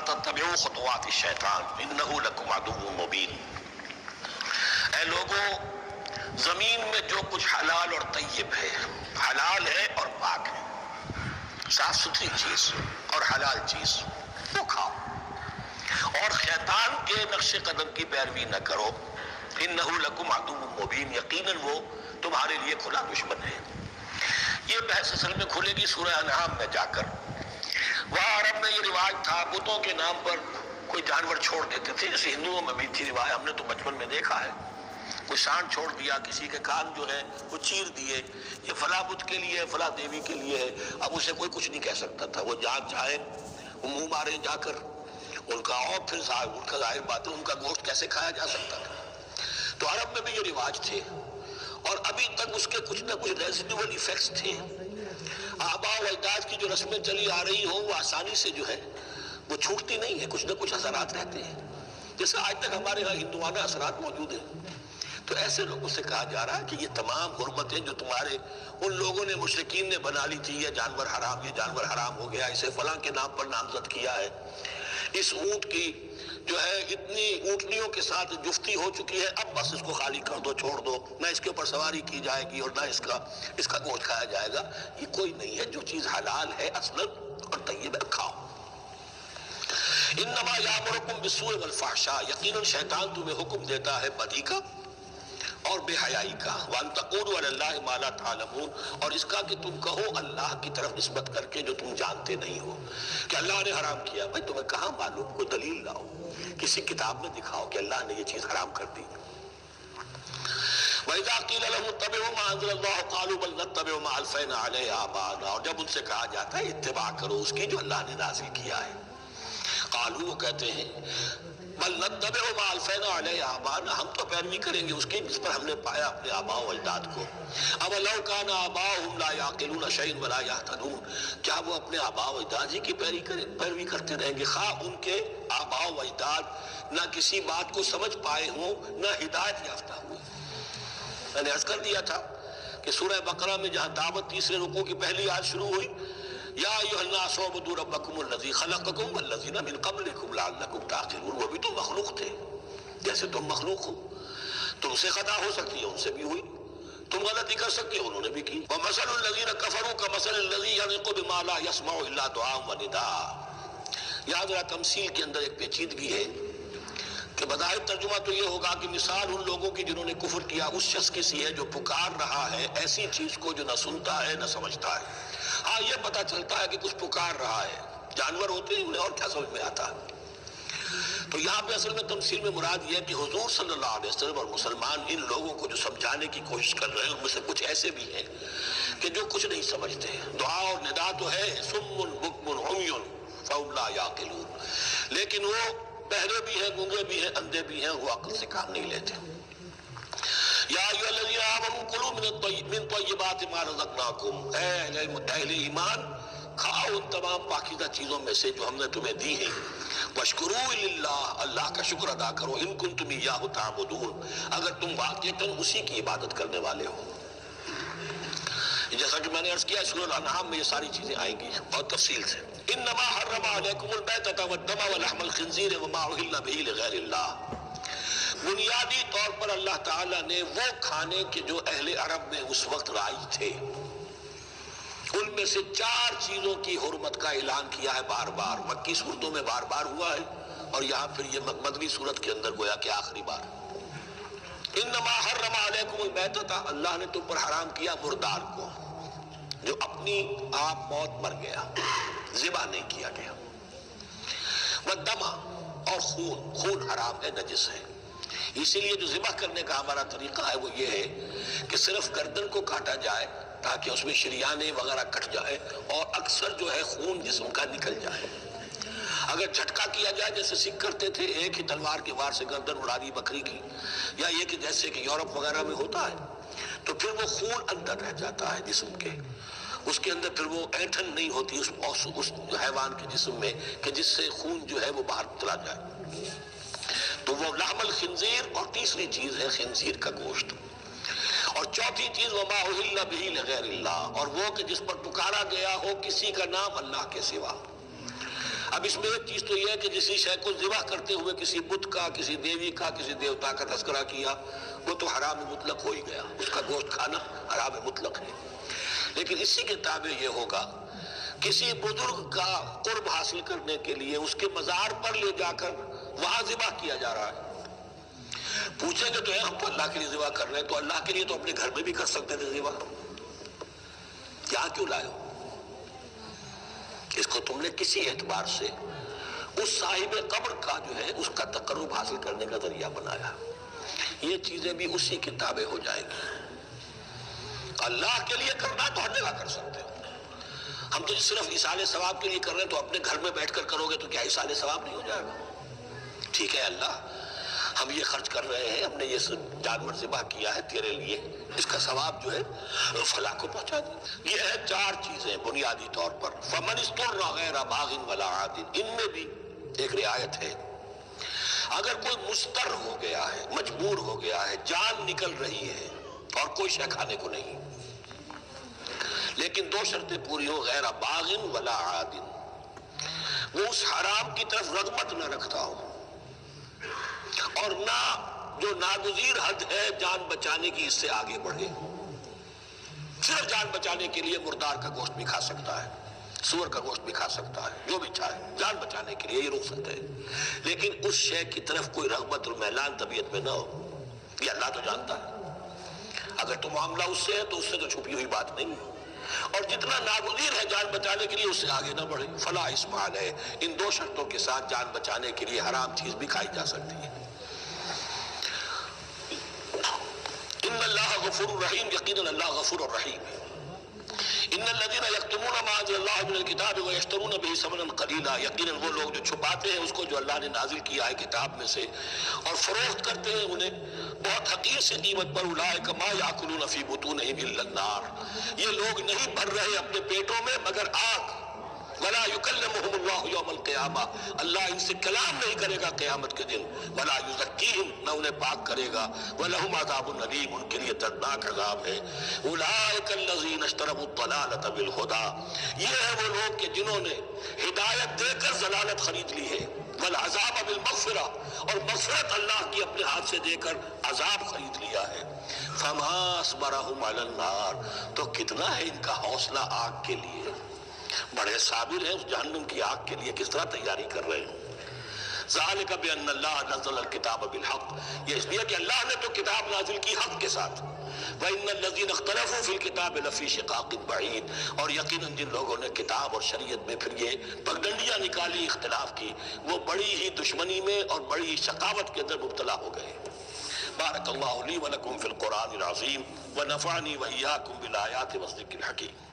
تتبعوا خطوات الشیطان انہ لکم عدو مبین۔ اے لوگوں، زمین میں جو کچھ حلال اور طیب ہے، حلال ہے اور پاک ہے، صاف ستھری چیز اور حلال چیز، وہ کھاؤ، اور شیطان کے نقش قدم کی پیروی نہ کرو، انہ لکم عدو مبین، یقیناً وہ تمہارے لیے کھلا دشمن ہے۔ یہ بحث اصل میں کھلے گی سورہ انعام میں جا کر۔ وہاں عرب میں یہ رواج تھا، بتوں کے نام پر کوئی جانور چھوڑ دیتے تھے، جیسے ہندوؤں میں بھی تھی رواج، ہم نے تو بچپن میں دیکھا ہے، کوئی سانڈ چھوڑ دیا، کسی کے کان جو ہے وہ چیر دیے، یہ فلاں بت کے لیے ہے، فلاں دیوی کے لیے ہے۔ اب اسے کوئی کچھ نہیں کہہ سکتا تھا، وہ جان چاہے وہ منہ مارے جا کر ان کا، اور پھر ان کا ظاہر بات ہے ان کا گوشت کیسے کھایا جا سکتا تھا۔ تو عرب میں بھی یہ رواج تھے، اور ابھی تک اس کے کچھ نہ کچھ ریزیڈول ایفیکٹس تھے۔ آباء و اجداد کی جو رسمیں چلی آ رہی ہوں وہ آسانی سے جو ہے وہ چھوٹتی نہیں ہے، کچھ نہ کچھ اثرات رہتے ہیں، جیسے آج تک ہمارے ہاں ہندوانہ اثرات موجود ہیں۔ تو ایسے لوگوں سے کہا جا رہا ہے کہ یہ تمام حرمتیں جو تمہارے ان لوگوں نے مشرکین نے بنا لی تھی، یہ جانور حرام، یہ جانور حرام ہو گیا، اسے فلاں کے نام پر نامزد کیا ہے، اس اونٹ کی جو ہے اتنی اونٹنیوں کے ساتھ جفتی ہو چکی ہے، اب بس اس کو خالی کر دو، چھوڑ دو، نہ اس کے اوپر سواری کی جائے گی اور نہ اس کا گوشت کھایا جائے گا، یہ کوئی نہیں ہے۔ جو چیز حلال ہے اصلاً اور طیب ہے، کھاؤ۔ انما یامرکم بالسوء والفحشاء، یقیناً شیطان تمہیں حکم دیتا ہے بدی کا اور بے حیائی کا، وَأَن تَقُولُوا عَلَى اللَّهِ مَا لَا تَعْلَمُونَ، اور اس کا کہ تم کہو اللہ کی طرف نسبت کر کے جو تم جانتے نہیں ہو، کہ اللہ نے حرام کیا۔ بھائی تمہیں کہاں معلوم؟ کوئی دلیل لاؤ، کسی کتاب میں دکھاؤ کہ اللہ نے یہ چیز حرام کر دی۔ وَإِذَا قِيلَ لَهُمُ اتَّبِعُوا مَا أَنزَلَ اللَّهُ قَالُوا بَلْ نَتَّبِعُ مَا أَلْفَيْنَا عَلَيْهِ آبَاءَنَا، اور جب ان سے کہا جاتا ہے اتباع کرو اس کی جو اللہ نے نازل کیا ہے، قالوا، وہ کہتے ہیں بل نتبع ما الفینا علیہ آباءنا، ہم تو پیروی کریں گے اس کی جس پر ہم نے پایا اپنے آباء و اجداد کو۔ اولو کان آباؤہم لا یعقلون شیئا ولا یہتدون، کیا وہ اپنے آباء و اجداد ہی کی پیروی کرتے رہیں گے، خواہ ان کے آباء و اجداد نہ کسی بات کو سمجھ پائے ہوں نہ ہدایت یافتہ ہوئے۔ میں نے عرض کر دیا تھا کہ سورہ بقرہ میں جہاں دعوت تیسرے رکوع کی پہلی آیت شروع ہوئی، یا ایھا الناس اعبدوا ربکم الذی خلقکم والذین من قبلکم لعلکم تعقلون، وہ بھی تو مخلوق تھے جیسے تم مخلوق ہو، تم سے خطا ہو سکتی ہے، ان سے بھی ہوئی، تم غلطی کر سکتے ہو، انہوں نے بھی کی۔ ومثل الذین کفروا کمثل الذی ینطق بما لا یسمع الا دعاء ونداء۔ یاد رہا تمثیل کے اندر ایک پیچیدگی ہے کہ بظاہر ترجمہ تو یہ ہوگا کہ مثال ان لوگوں کی جنہوں نے کفر کیا اس شخص کی سی ہے جو پکار رہا ہے ایسی چیز کو جو نہ سنتا ہے نہ سمجھتا ہے۔ ہاں یہ پتہ چلتا ہے کہ کچھ پکار رہا ہے، جانور ہوتے ہیں انہیں اور کیا سمجھ میں آتا ہے۔ تو یہاں پہ اصل میں تمثیل میں مراد یہ ہے کہ حضور صلی اللہ علیہ وسلم اور مسلمان ان لوگوں کو جو سمجھانے کی کوشش کر رہے ہیں ان میں سے کچھ ایسے بھی ہیں کہ جو کچھ نہیں سمجھتے ہیں۔ دعا اور ندا تو ہے صم بکم عمی فهم لا یعقلون، لیکن وہ بہرے بھی ہیں، گونگے بھی ہیں، اندھے بھی ہیں، وہ عقل سے کام نہیں لیتے۔ یا ایھا الذین آمنوا کلوا من طیبات ما رزقناکم، اے اہل ایمان کھاؤ ان تمام پاکیزہ چیزوں میں سے جو ہم نے تمہیں دی ہیں، واشکروا للہ، اللہ کا شکر ادا کرو، ان کنتم ایاہ تعبدون، اگر تم واقعتاً اسی کی عبادت کرنے والے ہو۔ جیسا کہ میں نے عرض کیا سورہ الانعام میں یہ ساری چیزیں آئیں گی بہت تفصیل سے۔ انما حرم علیکم المیتۃ والدم ولحم الخنزیر وما اہل بہ لغیر اللہ، بنیادی طور پر اللہ تعالیٰ نے وہ کھانے کے جو اہل عرب میں اس وقت رائج تھے ان میں سے 4 چیزوں کی حرمت کا اعلان کیا ہے بار بار، مکی صورتوں میں بار بار ہوا ہے اور یہاں پھر یہ مدنی صورت کے اندر گویا کہ آخری بار۔ انما حرم علیکم المیتۃ، اللہ نے تم پر حرام کیا مردار کو جو اپنی آپ موت مر گیا، ذبح نہیں کیا گیا، والدم، اور خون حرام ہے، نجس ہے۔ اسی لیے جو ذبح کرنے کا ہمارا طریقہ ہے وہ یہ ہے کہ صرف گردن کو کاٹا جائے تاکہ اس میں شریانے وغیرہ کٹ جائے اور اکثر جو ہے خون جسم کا نکل جائے۔ اگر جھٹکا کیا جائے جیسے سکھ کرتے تھے، ایک ہی تلوار کے وار سے گردن اڑا دی بکری کی، یا یہ کہ جیسے کہ یورپ وغیرہ میں ہوتا ہے، تو پھر وہ خون اندر رہ جاتا ہے جسم کے، اس کے اندر پھر وہ اینٹھن نہیں ہوتی اس حیوان کے جسم میں کہ جس سے خون جو ہے وہ باہر چلا جائے۔ تو وہ لحم الخنزیر، اور تیسری چیز ہے خنزیر کا گوشت، اور چوتھی چیز وما اہل بہ لغیر اللہ، اور وہ کہ جس پر پکارا گیا ہو کسی کا نام اللہ کے سوا۔ اب اس میں ایک چیز تو یہ ہے کہ جسی شے کو ذبح کرتے ہوئے کسی بت کا، کسی دیوی کا، کسی دیوتا کا تذکرہ کیا، وہ تو حرام مطلق ہو ہی گیا، اس کا گوشت کھانا حرام مطلق ہے۔ لیکن اسی کے تابع یہ ہوگا کسی بزرگ کا قرب حاصل کرنے کے لیے اس کے مزار پر لے جا کر وہاں ذبح کیا جا رہا ہے۔ پوچھیں گے تو ہم تو اللہ کے لیے ذبح کر رہے ہیں، تو اللہ کے لیے تو اپنے گھر میں بھی کر سکتے تھے ذبح، یہاں کیوں لائے ہو؟ اس کو تم نے کسی اعتبار سے اس صاحب قبر کا جو ہے اس کا تقرب حاصل کرنے کا ذریعہ بنایا۔ یہ چیزیں بھی اسی کی تابع ہو جائیں گی۔ اللہ کے لیے کرنا تو ہر جگہ کر سکتے ہو، ہم تو صرف ایصال ثواب کے لیے کر رہے ہیں، تو اپنے گھر میں بیٹھ کر کرو گے تو کیا ایصال ثواب نہیں ہو جائے گا؟ ٹھیک ہے اللہ ہم یہ خرچ کر رہے ہیں، ہم نے یہ جانور ذبح کیا ہے تیرے لیے، اس کا ثواب جو ہے فلاں کو پہنچا دیں۔ یہ ہے چار چیزیں بنیادی طور پر۔ فمن اضطر غیر باغ ولا عاد، ان میں بھی ایک رعایت ہے، اگر کوئی مضطر ہو گیا ہے، مجبور ہو گیا ہے، جان نکل رہی ہے اور کوئی شے کھانے کو نہیں، لیکن دو شرطیں پوری ہو، غیر باغ ولا عاد، وہ اس حرام کی طرف رغبت نہ رکھتا ہو اور نہ جو ناگزیر حد ہے جان بچانے کی اس سے آگے بڑھے۔ صرف جان بچانے کے لیے مردار کا گوشت بھی کھا سکتا ہے، سور کا گوشت بھی کھا سکتا ہے، جو بھی چاہے، جان بچانے کے لیے یہ رخصت ہے، لیکن اس شے کی طرف کوئی رغبت اور میلان طبیعت میں نہ ہو۔ یہ اللہ تو جانتا ہے، اگر تو معاملہ اس سے ہے تو اس سے تو چھپی ہوئی بات نہیں ہے، اور جتنا ناگزیر ہے جان بچانے کے لیے اس سے آگے نہ بڑھے۔ فلا اسم علیہ، ان دو شرطوں کے ساتھ جان بچانے کے لیے حرام چیز بھی کھائی جا سکتی ہے۔ ان اللہ غفور الرحیم، یقیناً اللہ غفور الرحیم ہے۔ ان الذین یکتمون ما انزل اللہ من الکتاب ویشترون بہ ثمنا قلیلا، یقیناً وہ لوگ جو چھپاتے ہیں اس کو جو اللہ نے نازل کیا ہے کتاب میں سے اور فروخت کرتے ہیں انہیں بہت حقیر سے قیمت پر، اولئک ما یاکلون فی بطونہم الا النار، یہ لوگ نہیں بھر رہے اپنے پیٹوں میں مگر آگ۔ ولا یکلمہم اللہ یوم القیامہ، اللہ ان سے کلام نہیں کرے گا قیامت کے دن۔ ولا یزکیہم، نہ انہیں پاک کرے گا۔ ولہم عذاب علیم، ان کے لیے دردناک عذاب ہے۔ اولئک الذین اشتروا الضلالۃ بالہدی، یہ ہے وہ لوگ کہ جنہوں نے ہدایت دے کر ضلالت خرید لی ہے، والعذاب بالمغفرہ، اور مغفرت اللہ کی اپنے ہاتھ سے دے کر عذاب خرید لیا ہے۔ فما اصبرہم علی النار، تو کتنا ہے ان کا حوصلہ آگ کے لیے، بڑے صابر ہیں اس جہنم کی آگ کے لیے، کس طرح تیاری کر رہے ہیں۔ ذالک بان اللہ نزل الکتاب بالحق، یہ اس لیے کہ اللہ نے تو کتاب نازل کی حق کے ساتھ۔ وان الذین اختلفوا فی الکتاب لفی شقاق بعید، اور یقیناً جن لوگوں نے کتاب اور شریعت میں پھر یہ پگڈنڈیاں نکالی، اختلاف کی، وہ بڑی ہی دشمنی میں اور بڑی ہی شقاوت کے اندر مبتلا ہو گئے۔ بارک اللہ لی ولکم فی القرآن العظیم ونفعنی وإیاکم بالآیات والذکر الحکیم۔